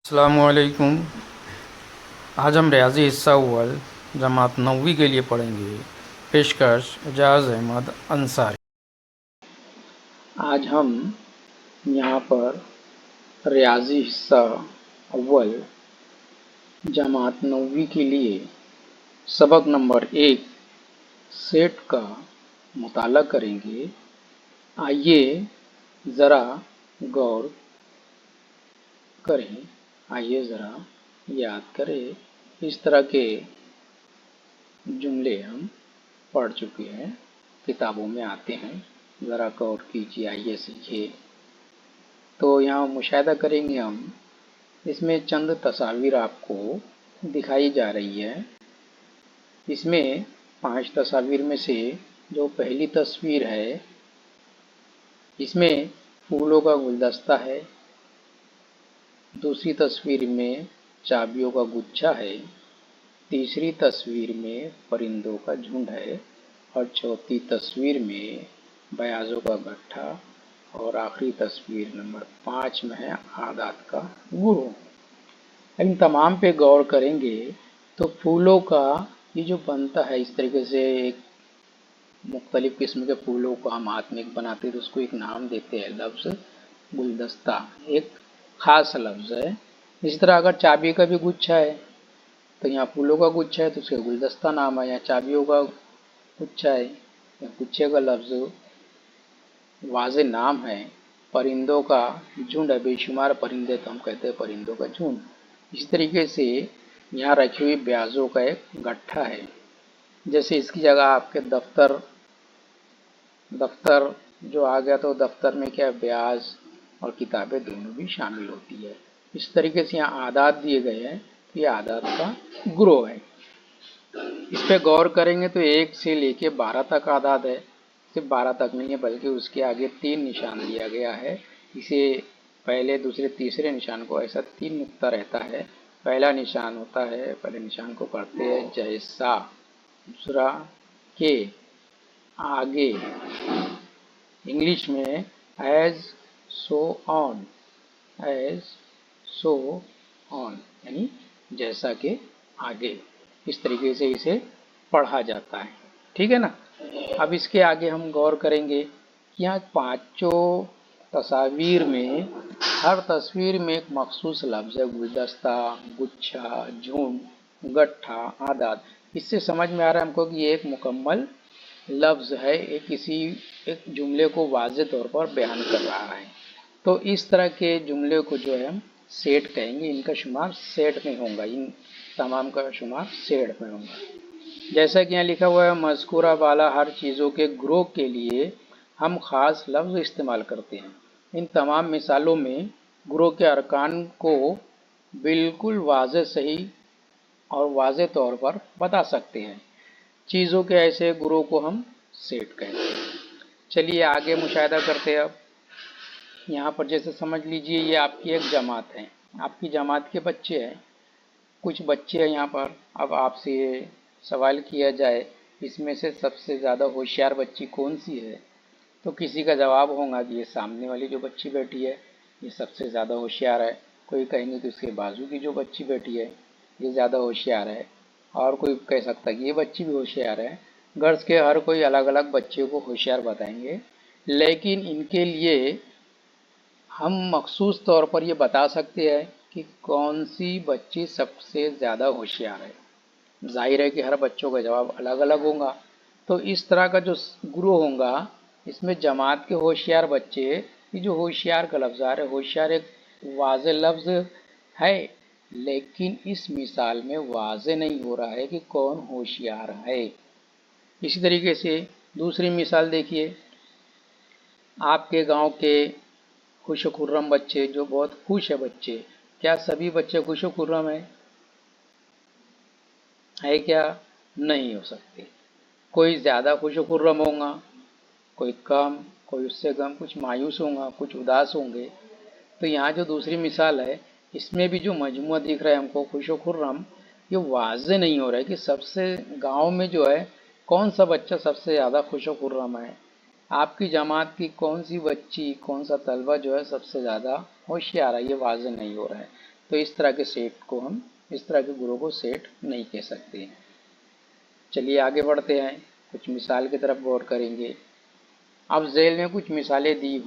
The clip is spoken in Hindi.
अस्सलामुअलैकुम। आज हम रियाजी हिस्सा अव्वल जमात 9वीं के लिए पढ़ेंगे। पेशकश एजाज अहमद अंसारी। आज हम यहाँ पर रियाजी हिस्सा अव्वल जमात 9वीं के लिए सबक नंबर 1 सेट का मुताला करेंगे। आइए ज़रा गौर करें, आइए ज़रा याद करें। इस तरह के जुमले हम पढ़ चुके हैं, किताबों में आते हैं। ज़रा गौर कीजिए, आइए सीखिए। तो यहाँ मुशाहिदा करेंगे हम। इसमें चंद तस्वीर आपको दिखाई जा रही है। इसमें 5 तस्वीर में से जो पहली तस्वीर है, इसमें फूलों का गुलदस्ता है। दूसरी तस्वीर में चाबियों का गुच्छा है। तीसरी तस्वीर में परिंदों का झुंड है और चौथी तस्वीर में ब्याजों का गट्ठा और आखिरी तस्वीर नंबर 5 में है आदात का गुरु। इन तमाम पे गौर करेंगे तो फूलों का ये जो बनता है, इस तरीके से एक मुख्तलिफ किस्म के फूलों को हम हाथ में बनाते हैं तो उसको एक नाम देते हैं, लफ्ज़ गुलदस्ता, एक ख़ास लफ्ज़ है। इसी तरह अगर चाबी का भी गुच्छा है तो यहाँ फूलों का गुच्छा है तो उसका गुलदस्ता नाम है। यहाँ चाबियों का गुच्छा है, या गुच्छे का लफ्ज़ वाज़े नाम है। परिंदों का झुंड है, बेशुमार परिंदे तो हम कहते हैं परिंदों का झुंड। इसी तरीके से यहाँ रखी हुई ब्याजों का एक गट्ठा है। जैसे इसकी जगह आपके दफ्तर जो आ गया तो दफ्तर में क्या ब्याज और किताबें दोनों भी शामिल होती है। इस तरीके से यहाँ आदात दिए गए हैं, तो ये आदात का ग्रोह है। इस पे गौर करेंगे तो 1 से लेके 12 तक आदात है। सिर्फ 12 तक नहीं है बल्कि उसके आगे 3 निशान दिया गया है। इसे पहले, दूसरे, तीसरे निशान को ऐसा 3 नुक्ता रहता है। पहला निशान होता है, पहले निशान को पढ़ते हैं जैसा, दूसरा के, आगे, इंग्लिश में as, so on, as, so on, यानी जैसा के आगे। इस तरीके से इसे पढ़ा जाता है, ठीक है ना। अब इसके आगे हम गौर करेंगे कि यहाँ 5 तस्वीर में हर तस्वीर में एक मखसूस लफ्ज़ है। गुलदस्ता, गुच्छा, झुंड, गट्ठा, आदात। इससे समझ में आ रहा है हमको कि ये एक मुकम्मल लफ्ज़ है, एक जुमले को वाज़े तौर पर बयान कर रहा है। तो इस तरह के जुमले को जो है हम सेट कहेंगे। इनका शुमार सेट में होगा, इन तमाम का शुमार सेट में होगा। जैसा कि यहाँ लिखा हुआ है, मज़कूरा वाला हर चीज़ों के ग्रोह के लिए हम ख़ास लफ्ज़ इस्तेमाल करते हैं। इन तमाम मिसालों में ग्रोह के अरकान को बिल्कुल वाज़े, सही और वाज़े तौर पर बता सकते हैं। चीज़ों के ऐसे ग्रोह को हम सेट कहते हैं। चलिए आगे मुशाहिदा करते हैं। अब यहाँ पर जैसे समझ लीजिए ये आपकी एक जमात है, आपकी जमात के बच्चे हैं, कुछ बच्चे हैं यहाँ पर। अब आपसे ये सवाल किया जाए इसमें से सबसे ज़्यादा होशियार बच्ची कौन सी है, तो किसी का जवाब होगा कि ये सामने वाली जो बच्ची बैठी है ये सबसे ज़्यादा होशियार है। कोई कहेंगे कि उसके बाजू की जो बच्ची बैठी है ये ज़्यादा होशियार है, और कोई कह सकता है कि ये बच्ची भी होशियार है। गर्ल्स के हर कोई अलग अलग बच्चे को होशियार बताएंगे, लेकिन इनके लिए हम मखसूस तौर पर ये बता सकते हैं कि कौन सी बच्ची सबसे ज़्यादा होशियार है। जाहिर है कि हर बच्चों का जवाब अलग अलग होगा। तो इस तरह का जो ग्रुप होगा, इसमें जमात के होशियार बच्चे, ये जो होशियार का लफ्ज़ आ रहा है, होशियार एक वाज़े लफ्ज़ है, लेकिन इस मिसाल में वाज़े नहीं हो रहा है कि कौन होशियार है। इसी तरीके से दूसरी मिसाल देखिए, आपके गांव के खुश खुर्रम बच्चे, जो बहुत खुश है बच्चे, क्या सभी बच्चे खुश खुर्रम है क्या? नहीं हो सकते। कोई ज़्यादा खुश खुर्रम होगा, कोई कम, कोई उससे कम, कुछ मायूस होगा, कुछ उदास होंगे। तो यहाँ जो दूसरी मिसाल है, इसमें भी जो मजमूआ दिख रहा है हमको खुश खुर्रम, ये वाज़े नहीं हो रहा है कि सबसे गांव में जो है कौन सा बच्चा सबसे ज़्यादा खुश खुर्रम है। आपकी जमात की कौन सी बच्ची, कौन सा तलबा जो है सबसे ज़्यादा होशियार है, ये वाज़े नहीं हो रहा है। तो इस तरह के सेट को हम, इस तरह के ग्रो को सेट नहीं कह सकते। चलिए आगे बढ़ते हैं, कुछ मिसाल की तरफ गौर करेंगे। अब जेल में कुछ मिसालें दी